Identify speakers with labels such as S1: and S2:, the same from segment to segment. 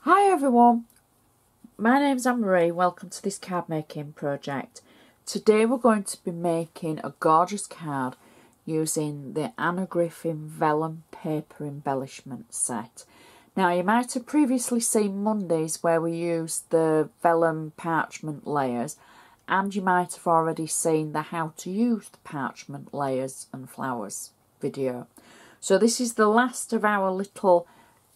S1: Hi everyone, my name's Anne-Marie. Welcome to this card making project. Today we're going to be making a gorgeous card using the Griffin vellum paper embellishment set. Now you might have previously seen Mondays where we used the vellum parchment layers, and you might have already seen the how to use the parchment layers and flowers video. So this is the last of our little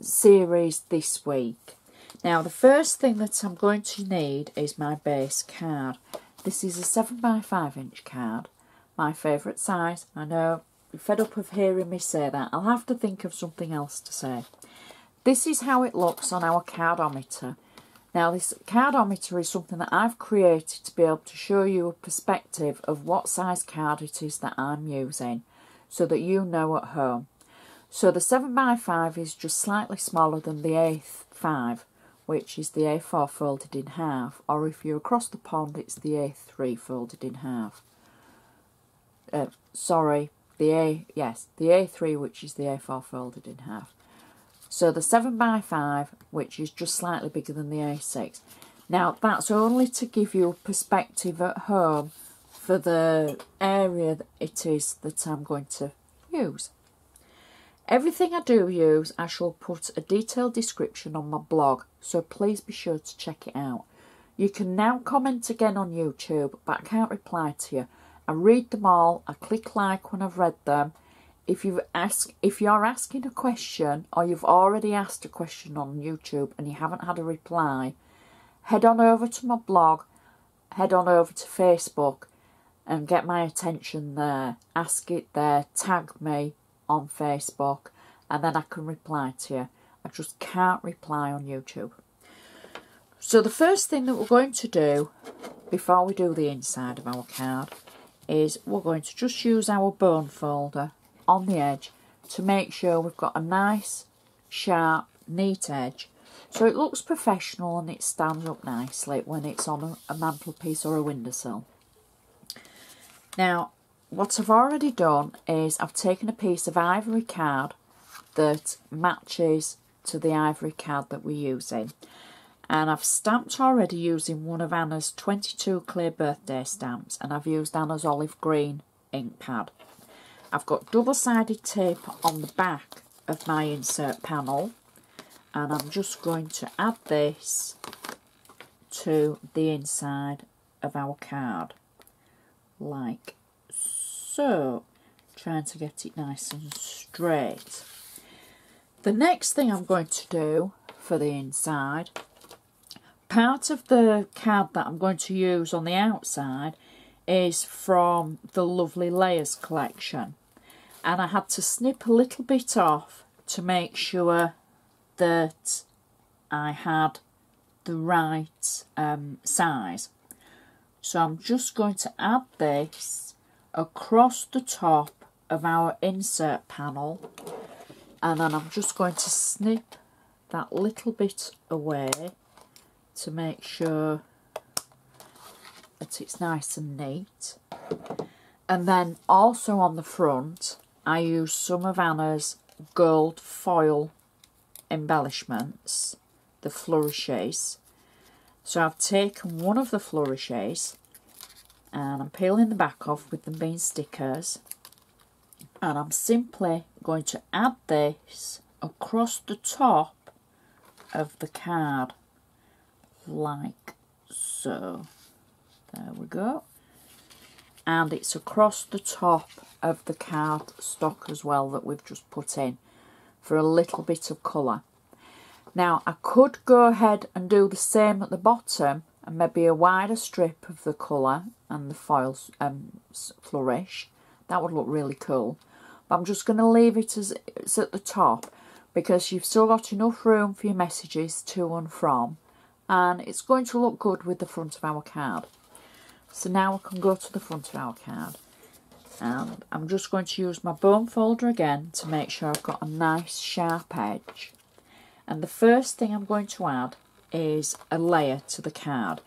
S1: series this week. Now the first thing that I'm going to need is my base card. This is a 7x5 inch card, my favourite size. I know you're fed up of hearing me say that. I'll have to think of something else to say. This is how it looks on our cardometer. Now this cardometer is something that I've created to be able to show you a perspective of what size card it is that I'm using, so that you know at home. So the 7x5 is just slightly smaller than the A5, which is the A4 folded in half, or if you're across the pond it's the A3 folded in half. The A3, which is the A4 folded in half. So the 7x5, which is just slightly bigger than the A6. Now that's only to give you a perspective at home for the area that it is that I'm going to use. Everything I do use, I shall put a detailed description on my blog, so please be sure to check it out. You can now comment again on YouTube, but I can't reply to you. I read them all, I click like when I've read them. If you're asking a question, or you've already asked a question on YouTube and you haven't had a reply, head on over to my blog, head on over to Facebook and get my attention there. Ask it there, tag me on Facebook, and then I can reply to you. I just can't reply on YouTube. So the first thing that we're going to do before we do the inside of our card is we're going to just use our bone folder on the edge to make sure we've got a nice sharp neat edge, so it looks professional and it stands up nicely when it's on a mantelpiece or a windowsill. Now what I've already done is I've taken a piece of ivory card that matches to the ivory card that we're using, and I've stamped already using one of Anna's 22 clear birthday stamps, and I've used Anna's olive green ink pad. I've got double-sided tape on the back of my insert panel, and I'm just going to add this to the inside of our card like so, trying to get it nice and straight. The next thing I'm going to do for the inside, part of the card that I'm going to use on the outside is from the Lovely Layers collection, and I had to snip a little bit off to make sure that I had the right size. So I'm just going to add this across the top of our insert panel, and then I'm just going to snip that little bit away to make sure that it's nice and neat. And then also on the front I use some of Anna's gold foil embellishments, the flourishes. So I've taken one of the flourishes and I'm peeling the back off with them being stickers, and I'm simply going to add this across the top of the card like so. There we go. And it's across the top of the card stock as well that we've just put in for a little bit of colour. Now I could go ahead and do the same at the bottom and maybe a wider strip of the colour and the foil flourish. That would look really cool. But I'm just going to leave it as it's at the top, because you've still got enough room for your messages to and from, and it's going to look good with the front of our card. So now I can go to the front of our card, and I'm just going to use my bone folder again to make sure I've got a nice sharp edge. And the first thing I'm going to add is a layer to the card.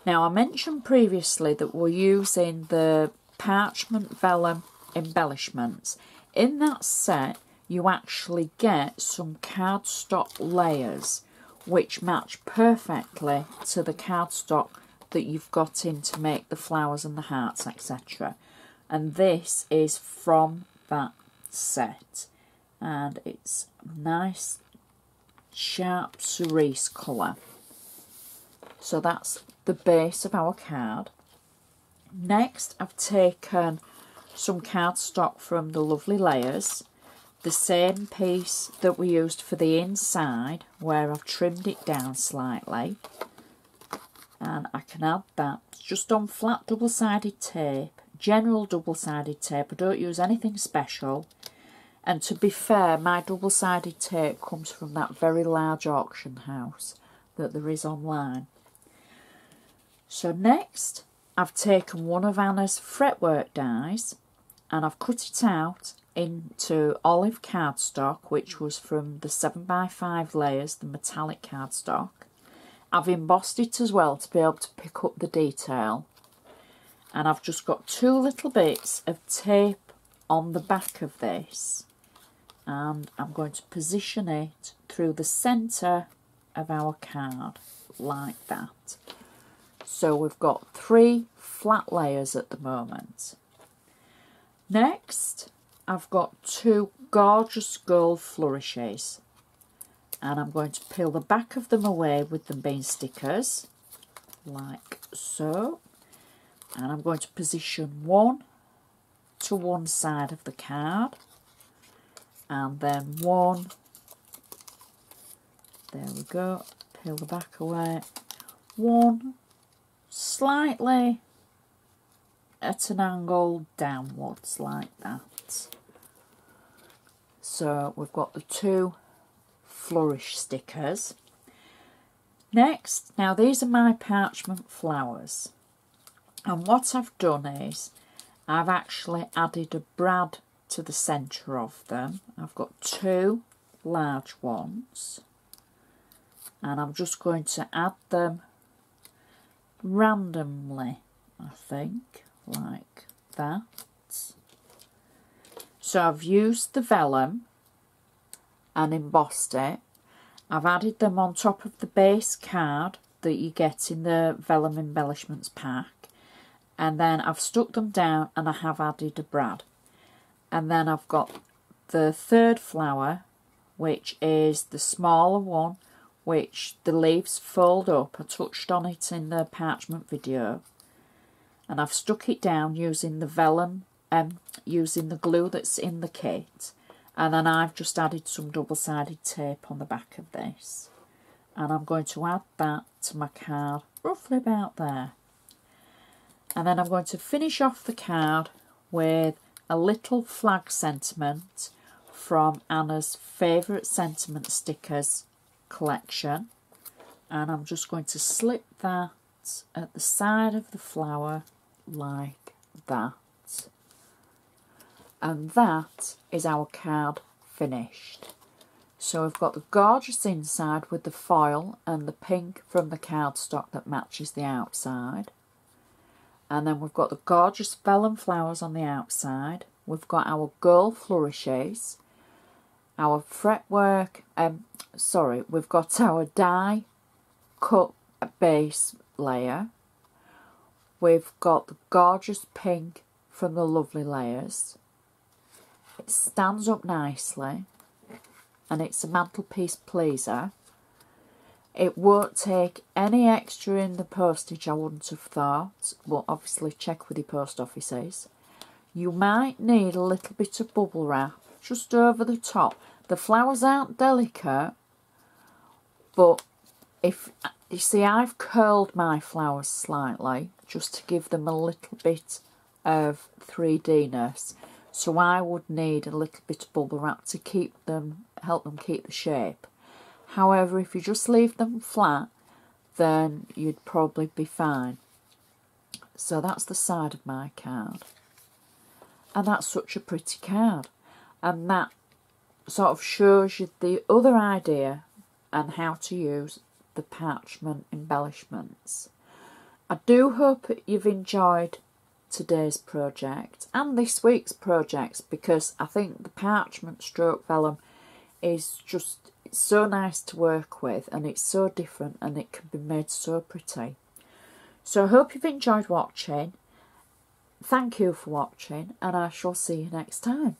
S1: Now I mentioned previously that we're using the Parchment vellum embellishments. In that set you actually get some cardstock layers which match perfectly to the cardstock that you've got in to make the flowers and the hearts, etc. And this is from that set, and it's nice sharp cerise colour. So that's the base of our card. Next, I've taken some cardstock from the Lovely Layers, the same piece that we used for the inside, where I've trimmed it down slightly, and I can add that just on flat double-sided tape, general double-sided tape. I don't use anything special, and to be fair, my double-sided tape comes from that very large auction house that there is online. So next, I've taken one of Anna's fretwork dies and I've cut it out into olive cardstock, which was from the 7x5 layers, the metallic cardstock. I've embossed it as well to be able to pick up the detail. And I've just got two little bits of tape on the back of this. And I'm going to position it through the centre of our card, like that. So we've got 3 flat layers at the moment. Next, I've got 2 gorgeous gold flourishes, and I'm going to peel the back of them away with them being stickers, like so. And I'm going to position one to one side of the card, and then one, there we go, peel the back away, one slightly at an angle downwards like that. So we've got the 2 flourish stickers. Next, now these are my parchment flowers, and what I've done is I've actually added a brad to the centre of them. I've got 2 large ones, and I'm just going to add them randomly, I think, like that. So I've used the vellum and embossed it. I've added them on top of the base card that you get in the vellum embellishments pack, and then I've stuck them down and I have added a brad. And then I've got the 3rd flower, which is the smaller one, which the leaves fold up. I touched on it in the parchment video, and I've stuck it down using the vellum, using the glue that's in the kit, and then I've just added some double-sided tape on the back of this, and I'm going to add that to my card roughly about there. And then I'm going to finish off the card with a little flag sentiment from Anna's favourite sentiment stickers collection, and I'm just going to slip that at the side of the flower like that, and that is our card finished. So we've got the gorgeous inside with the foil and the pink from the cardstock that matches the outside, and then we've got the gorgeous vellum flowers on the outside. We've got our gold flourishes, our fretwork, we've got our die cut base layer. We've got the gorgeous pink from the Lovely Layers. It stands up nicely, and it's a mantelpiece pleaser. It won't take any extra in the postage, I wouldn't have thought, but obviously check with your post offices. You might need a little bit of bubble wrap just over the top. The flowers aren't delicate, but if you see, I've curled my flowers slightly just to give them a little bit of 3D-ness. So I would need a little bit of bubble wrap to keep them, help them keep the shape. However, if you just leave them flat, then you'd probably be fine. So that's the side of my card. And that's such a pretty card. And that sort of shows you the other idea and how to use the parchment embellishments. I do hope you've enjoyed today's project and this week's projects, because I think the parchment stroke vellum is just it's so nice to work with, and it's so different, and it can be made so pretty. So I hope you've enjoyed watching. Thank you for watching, and I shall see you next time.